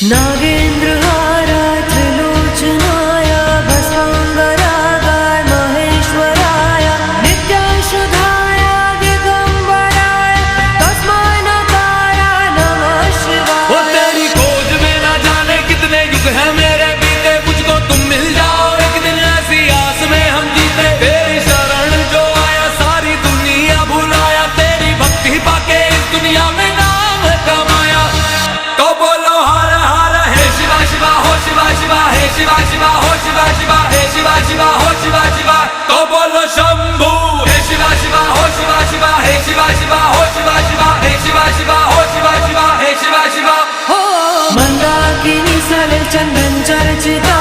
नागेन्द्रहाराय त्रिलोचनाय भस्मांगरागाय महेश्वराय नित्याशुधाय दिगंबराय तस्मै नकाराय नमः शिवाय। वो तेरी खोज में ना जाने कितने युग हैं मेरे बीते, मुझको तुम मिल जाओ एक दिन ऐसी आस में हम जीते। तेरी शरण जो आया सारी दुनिया भुलाया, तेरी भक्ति पाके इस दुनिया में नाम कमाया। तो बोलो हर हर हे शिवा शिवा हो शिवा शिवा हे शिवा शिवा हो शिवा शिवा हे शिवा शिवा हो शिवा शिवा। तो बोलो शंभू हे शिवा शिवा हो शिवा शिवा हे शिवा शिवा हो शिवा शिवा हे शिवा शिवा हो शिवा शिवा हे शिवा शिवा। मंदाकिनी सलिल चंदन चर्चिता